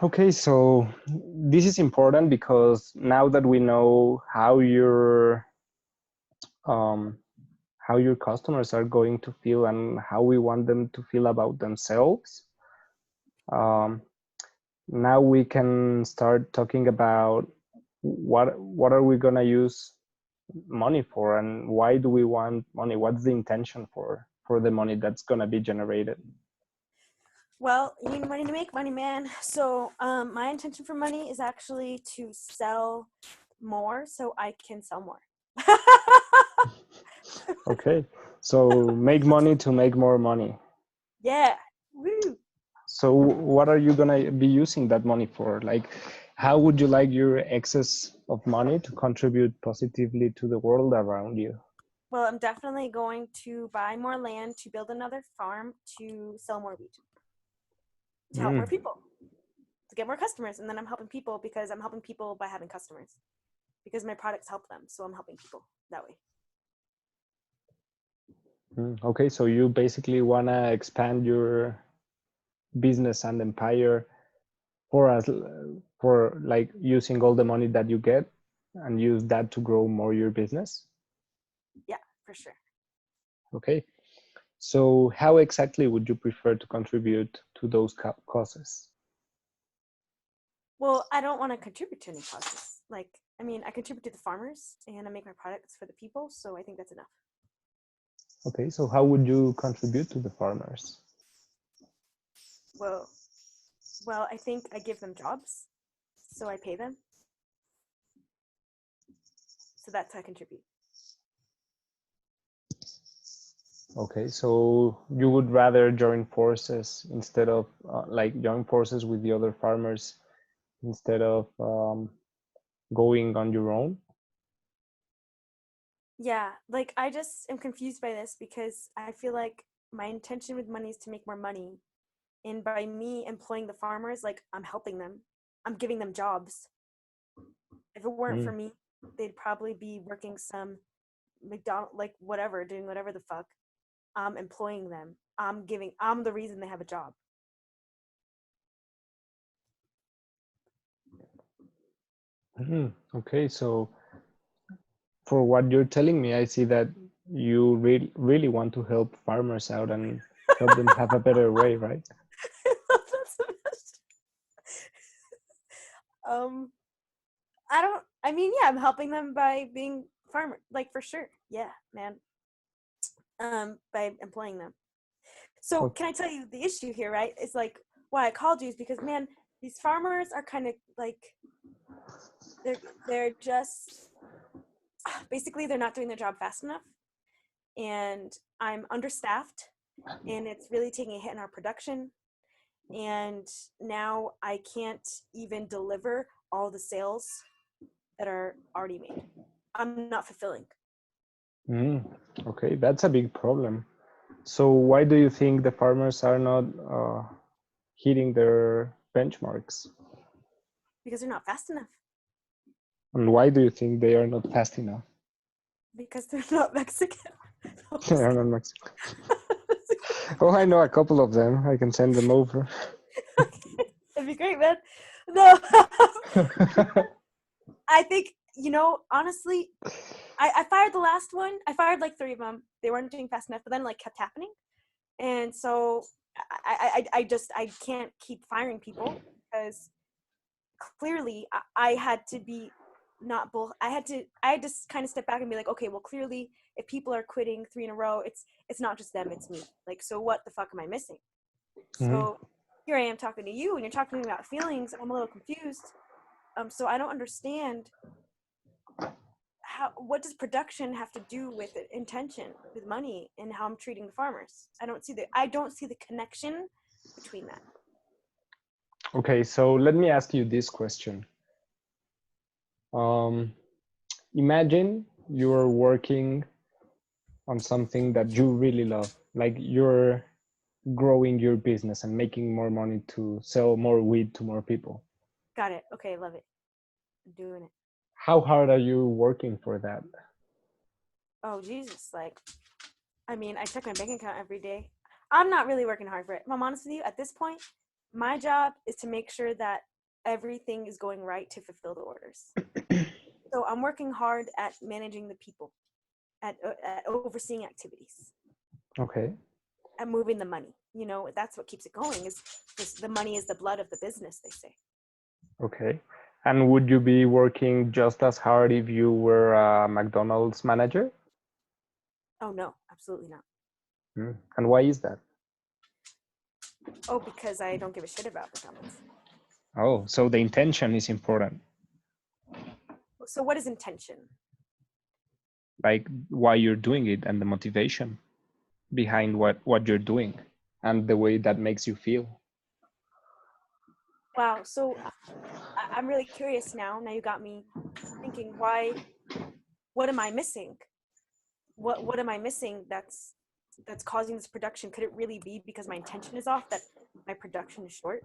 Okay, so this is important because now that we know um, how your customers are going to feel and how we want them to feel about themselves, um, now we can start talking about what are we gonna use money for, and why do we want money? What's the intention for the money that's gonna be generated? Well, you need money to make money, man. So, my intention for money is actually to sell more so I can sell more. Okay, so make money to make more money. Yeah. Woo. So what are you gonna be using that money for? Like, how would you like your excess of money to contribute positively to the world around you? Well, I'm definitely going to buy more land to build another farm to sell more weed, to help more Mm, people, to get more customers. And then I'm helping people because I'm helping people by having customers because my products help them. So I'm helping people that way. okay, so you basically wanna expand your business and empire for us, for like using all the money that you get and use that to grow more your business. Yeah, for sure. Okay, so how exactly would you prefer to contribute to those causes? Well, I don't want to contribute to any causes. Like, I mean, I contribute to the farmers and I make my products for the people. So I think that's enough. Okay, so how would you contribute to the farmers? Well, well, I think I give them jobs. So I pay them. So that's how I contribute. Okay, so you would rather join forces instead of like join forces with the other farmers instead of going on your own? Yeah, like I just am confused by this because I feel like my intention with money is to make more money. And by me employing the farmers, like I'm helping them. I'm giving them jobs. If it weren't for Mm. me, they'd probably be working some McDonald, like whatever, doing whatever the fuck. I'm employing them. I'm the reason they have a job. Okay, so for what you're telling me, I see that you really want to help farmers out and help them have a better way, right? That's the best. Um, I don't. I mean, yeah, I'm helping them by being farmer, like for sure. Yeah, man. By employing them. So Okay. can I tell you the issue here, right? It's like why I called you is because man, these farmers are kind of like they're they're just basically they're not doing their job fast enough, and I'm understaffed, and it's really taking a hit in our production. And now I can't even deliver all the sales that are already made. I'm not fulfilling Mm, okay, that's a big problem. So why do you think the farmers are not hitting their benchmarks? because they're not fast enough. And why do you think they are not fast enough? Because they're not Mexican. No, They are not Mexican. Oh, I know a couple of them. I can send them over. That'd be great, man. No, I think honestly, I fired the last one. I fired like three of them. They weren't doing fast enough, but then like kept happening, and so I can't keep firing people because clearly I had to be not bull. I had to kind of step back and be like, okay, well, clearly if people are quitting three in a row, it's not just them, it's me. Like, so what the fuck am I missing? Mhm. So here I am talking to you, and you're talking to me about feelings, and I'm a little confused. So I don't understand how what does production have to do with it, intention, with money, and how I'm treating the farmers. I don't see the connection between that. Okay, so let me ask you this question. Um, Imagine you're working on something that you really love, like you're growing your business and making more money to sell more weed to more people. Got it. Okay, love it. I'm doing it. How hard are you working for that? Oh Jesus! Like, I mean, I check my bank account every day. I'm not really working hard for it. If I'm honest with you, at this point, My job is to make sure that everything is going right to fulfill the orders. So I'm working hard at managing the people, at overseeing activities, Okay. at moving the money. You know, that's what keeps it going. Is the money is the blood of the business, they say. Okay. And would you be working just as hard if you were a McDonald's manager? Oh no, absolutely not. And why is that? Oh, because I don't give a shit about McDonald's. Oh, so the intention is important, So what is intention? like why you're doing it and the motivation behind what you're doing and the way that makes you feel. Wow. So I'm really curious now. Now you got me thinking. Why? What am I missing? What am I missing? That's causing this production. Could it really be because my intention is off? That my production is short?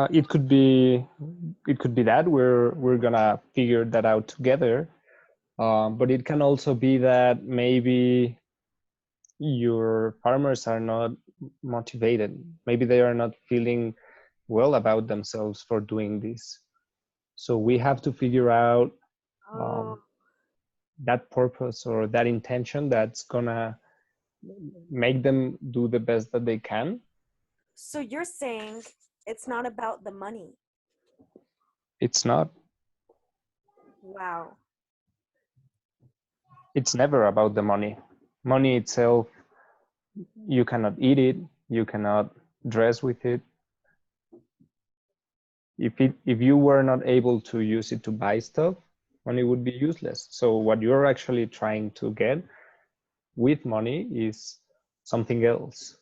It could be that we're gonna figure that out together, but it can also be that maybe your farmers are not motivated. Maybe they are not feeling well about themselves for doing this. So we have to figure out Oh, that purpose or that intention that's gonna make them do the best that they can. so you're saying it's not about the money? It's not. Wow. It's never about the money. Money itself, you cannot eat it, you cannot dress with it. If you were not able to use it to buy stuff, money would be useless. So what you're actually trying to get with money is something else.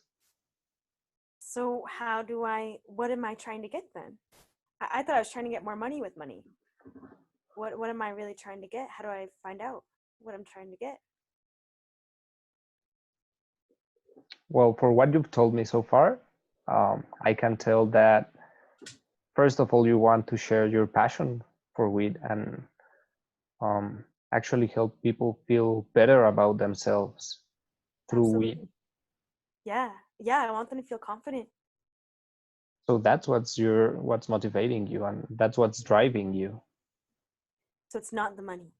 So how do what am I trying to get then? I thought I was trying to get more money with money. What am I really trying to get? How do I find out what I'm trying to get? Well, for what you've told me so far, I can tell that first of all, you want to share your passion for weed and actually help people feel better about themselves through weed. Absolutely. Yeah. Yeah, I want them to feel confident. So that's what's motivating you, and that's what's driving you. So it's not the money.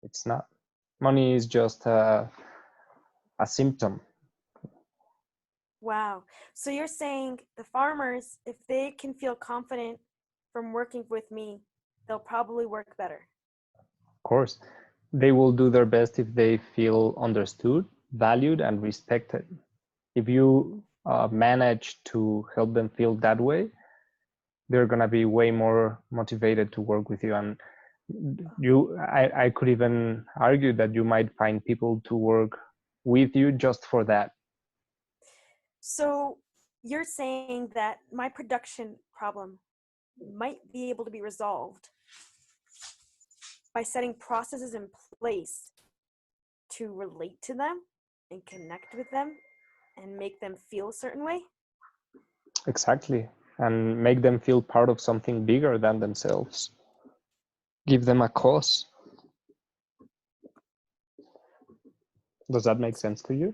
It's not. Money is just a symptom. Wow. So you're saying the farmers, if they can feel confident from working with me, they'll probably work better. Of course, they will do their best if they feel understood, valued, and respected. If you manage to help them feel that way, they're gonna be way more motivated to work with you. And I could even argue that you might find people to work with you just for that. So you're saying that my production problem might be able to be resolved by setting processes in place to relate to them and connect with them and make them feel a certain way? Exactly. And make them feel part of something bigger than themselves. Give them a cause. Does that make sense to you?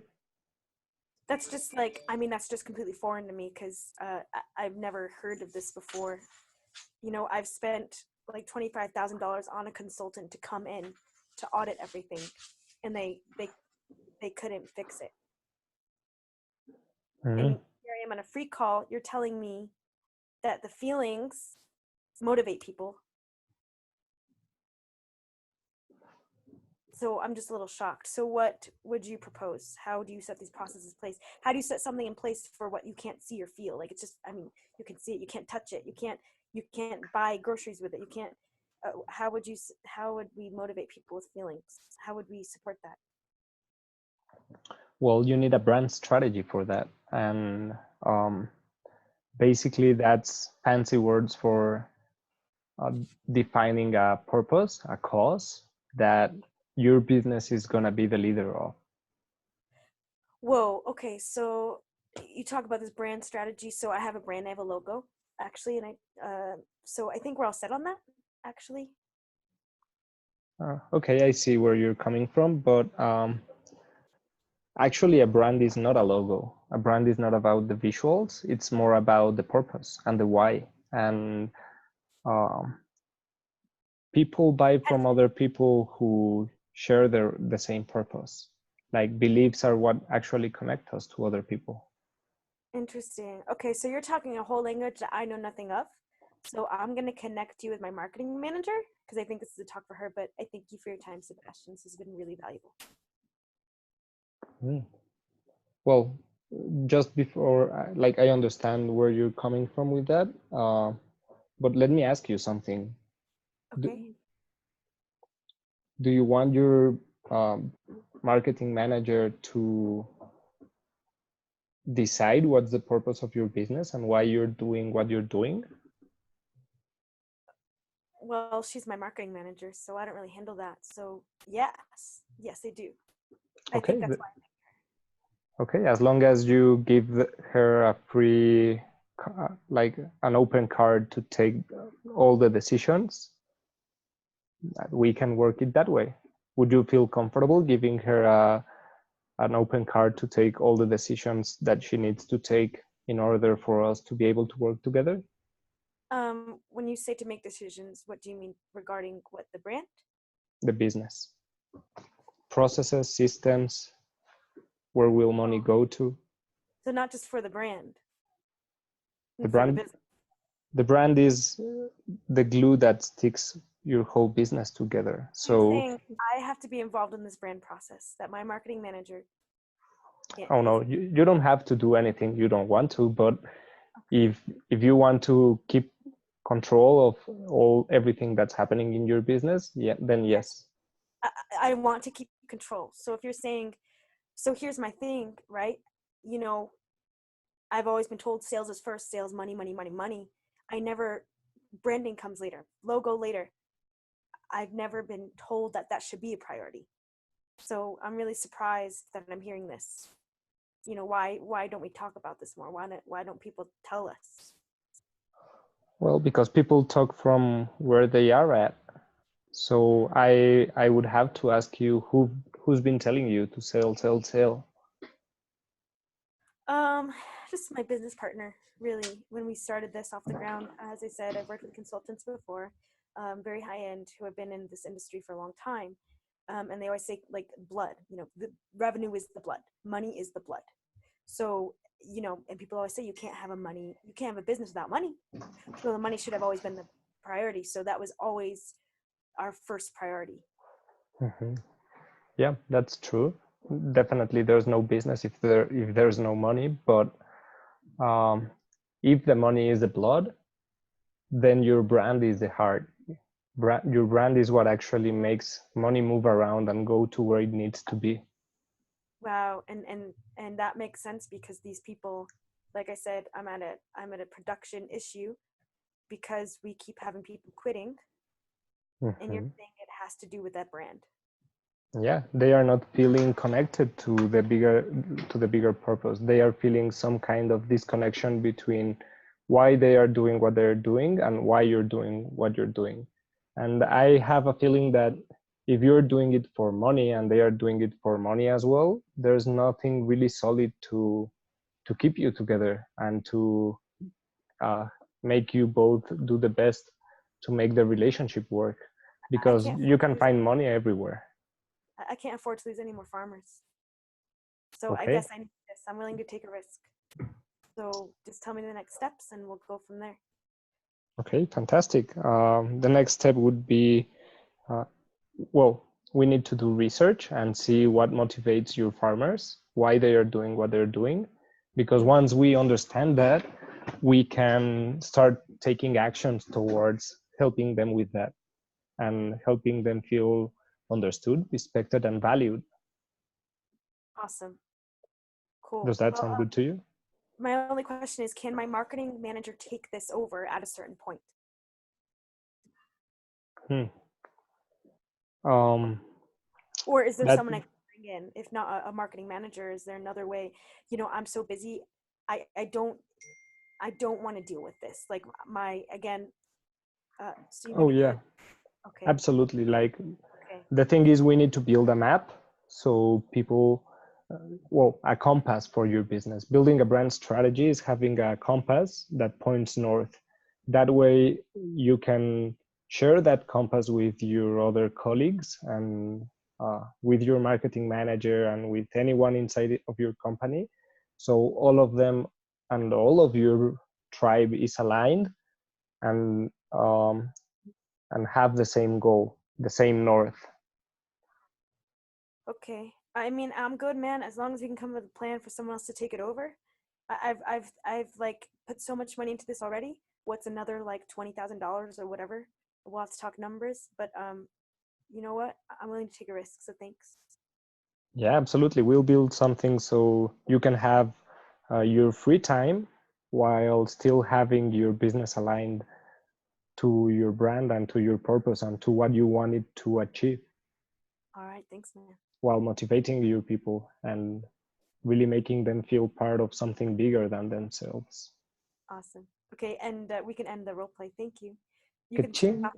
That's just like, I mean, that's just completely foreign to me because I've never heard of this before. You know, I've spent like $25,000 on a consultant to come in to audit everything, and they couldn't fix it. Mm-hmm. And here I am on a free call. You're telling me that the feelings motivate people. So I'm just a little shocked. So what would you propose? How do you set these processes in place? How do you set something in place for what you can't see or feel? Like it's just, I mean, you can see it, you can't touch it, you can't buy groceries with it, you can't. How would we motivate people with feelings? How would we support that? Well, you need a brand strategy for that. And basically, that's fancy words for defining a purpose, a cause that your business is going to be the leader of. Whoa. Okay. So you talk about this brand strategy. So I have a brand. I have a logo, actually, and so I think we're all set on that. Actually. Okay, I see where you're coming from, but actually, a brand is not a logo. A brand is not about the visuals, it's more about the purpose and the why. And um, people buy from other people who share the same purpose. Like beliefs are what actually connect us to other people. Interesting. Okay, so you're talking a whole language that I know nothing of. So I'm going to connect you with my marketing manager because I think this is a talk for her. But I thank you for your time, Sebastian. This has been really valuable. Mm. Well, just before, like, I understand where you're coming from with that, but let me ask you something. Do, Okay. do you want your um, marketing manager to decide what's the purpose of your business and why you're doing what you're doing? Well, she's my marketing manager, so I don't really handle that. So yes, yes, I do. I think Okay, that's why. okay, as long as you give her a free, like an open card to take all the decisions, we can work it that way. Would you feel comfortable giving her an open card to take all the decisions that she needs to take in order for us to be able to work together? When you say to make decisions, what do you mean regarding what the brand? The business, processes, systems, where will money go to? So not just for the brand, The for the brand, business. the brand is the glue that sticks your whole business together. So you're So, saying I have to be involved in this brand process that my marketing manager oh is. no, you don't have to do anything you don't want to, but if you want to keep control of everything that's happening in your business, yeah, then Yes, yes. I want to keep control. So if you're saying, so here's my thing, right? You know, I've always been told sales is first, sales, money, money, money, money. I never, branding comes later, logo later. I've never been told that that should be a priority. So I'm really surprised that I'm hearing this. You know, why don't we talk about this more? Why don't people tell us? Well, because people talk from where they are at. So I would have to ask you who's been telling you to sell, sell, sell. Um, just my business partner, really. When we started this off the ground, as I said, I've worked with consultants before, very high end, who have been in this industry for a long time. And they always say, like, blood, you know, the revenue is the blood, money is the blood. So, you know, and people always say you can't have a business without money. So the money should have always been the priority. So that was always our first priority. Mm-hmm. Yeah, that's true. Definitely, there's no business if there's no money. But um, if the money is the blood, then your brand is the heart. Your brand is what actually makes money move around and go to where it needs to be. Wow, and that makes sense because these people, like I said, I'm at a production issue because we keep having people quitting, and you're Mm-hmm. saying it has to do with that brand. Yeah, they are not feeling connected to the bigger purpose. They are feeling some kind of disconnection between why they are doing what they're doing and why you're doing what you're doing. And I have a feeling that if you're doing it for money and they are doing it for money as well, there's nothing really solid to keep you together and to uh, make you both do the best to make the relationship work, I because can't you afford to can lose any. find money everywhere. I can't afford to lose any more farmers. So I Okay. guess I need this. I'm willing to take a risk. So just tell me the next steps, and we'll go from there. Okay, fantastic. The next step would be, uh, well, we need to do research and see what motivates your farmers, why they are doing what they're doing. Because once we understand that, we can start taking actions towards helping them with that and helping them feel understood, respected, and valued. Awesome. Cool. Does that Well, sound good to you? my only question is, can my marketing manager take this over at a certain point? Hmm. Um, Or is there that someone I can bring in? If not a marketing manager, is there another way? You know, I'm so busy. I don't want to deal with this. Like my again, so you oh need me yeah, to. Okay. absolutely. Like Okay. the thing is, we need to build a map so people well, a compass for your business. Building a brand strategy is having a compass that points north. That way you can share that compass with your other colleagues and with your marketing manager and with anyone inside of your company. So all of them and all of your tribe is aligned and have the same goal, the same north. Okay. I mean, I'm good, man. As long as we can come up with a plan for someone else to take it over. I've like put so much money into this already. What's another like $20,000 or whatever? We'll have to talk numbers, but you know what? I'm willing to take a risk. So thanks. Yeah, absolutely. We'll build something so you can have your free time while still having your business aligned to your brand and to your purpose and to what you wanted to achieve, All right. Thanks, man. while motivating your people and really making them feel part of something bigger than themselves. Awesome. Okay, and we can end the role play. Thank you. You can Ka-ching. stop.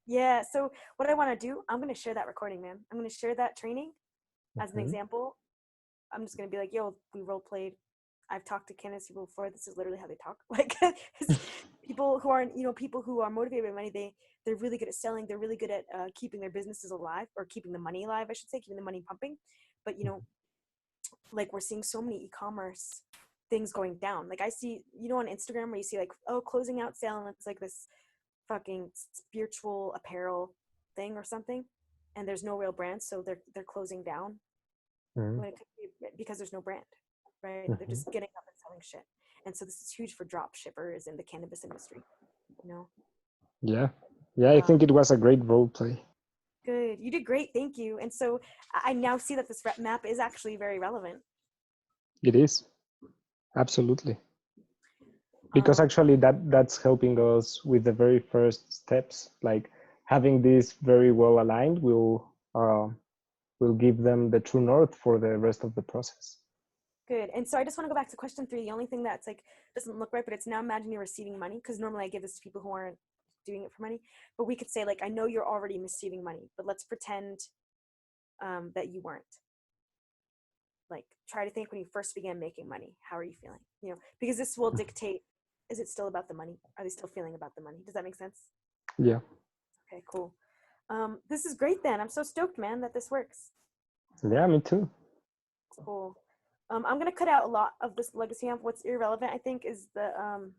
Yeah. So what I want to do, I'm gonna share that recording, man. I'm gonna share that training as an Mhm. example. I'm just gonna be like, yo, we role played. I've talked to cannabis people before. This is literally how they talk. Like people who aren't, people who are motivated by money, they're really good at selling. They're really good at keeping their businesses alive, or keeping the money alive, I should say, keeping the money pumping. But like we're seeing so many e-commerce things going down. Like I see, on Instagram where you see like, oh, closing out sale, and it's like this fucking spiritual apparel thing or something, and there's no real brand, so they're closing down Mhm. when it could be because there's no brand, right? They're Mhm. just getting up and selling shit. And so this is huge for drop shippers in the cannabis industry, you know. Yeah. Yeah, I think it was a great role play. Good, you did great, thank you. And so I now see that this map is actually very relevant. It is. Absolutely. Because um actually that's helping us with the very first steps. Like having this very well aligned will give them the true north for the rest of the process. Good. And so I just want to go back to question 3. The only thing that's like doesn't look right, but it's now imagine you're receiving money, because normally I give this to people who aren't doing it for money. But we could say like, I know you're already receiving money, but let's pretend that you weren't. Like try to think when you first began making money. How are you feeling? Because this will dictate, is it still about the money? Are they still feeling about the money? Does that make sense? Yeah. Okay, cool. This is great then. I'm so stoked, man, that this works. Yeah, me too. Cool. I'm gonna cut out a lot of this legacy amp. What's irrelevant, I think, is the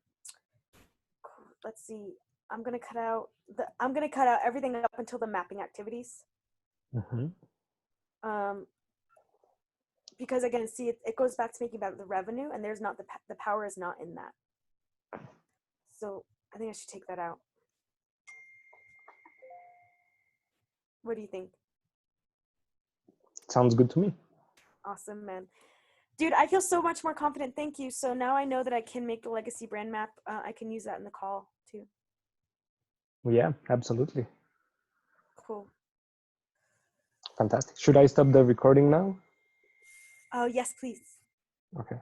let's see. I'm gonna cut out everything up until the mapping activities. Mm-hmm. Um, because again, see, it goes back to making about the revenue, and there's not the power is not in that. So I think I should take that out. What do you think? Sounds good to me. Awesome, man. Dude, I feel so much more confident. Thank you. So now I know that I can make the legacy brand map. I can use that in the call too. Yeah, absolutely. Cool. Fantastic. Should I stop the recording now? Oh, yes, please. Okay.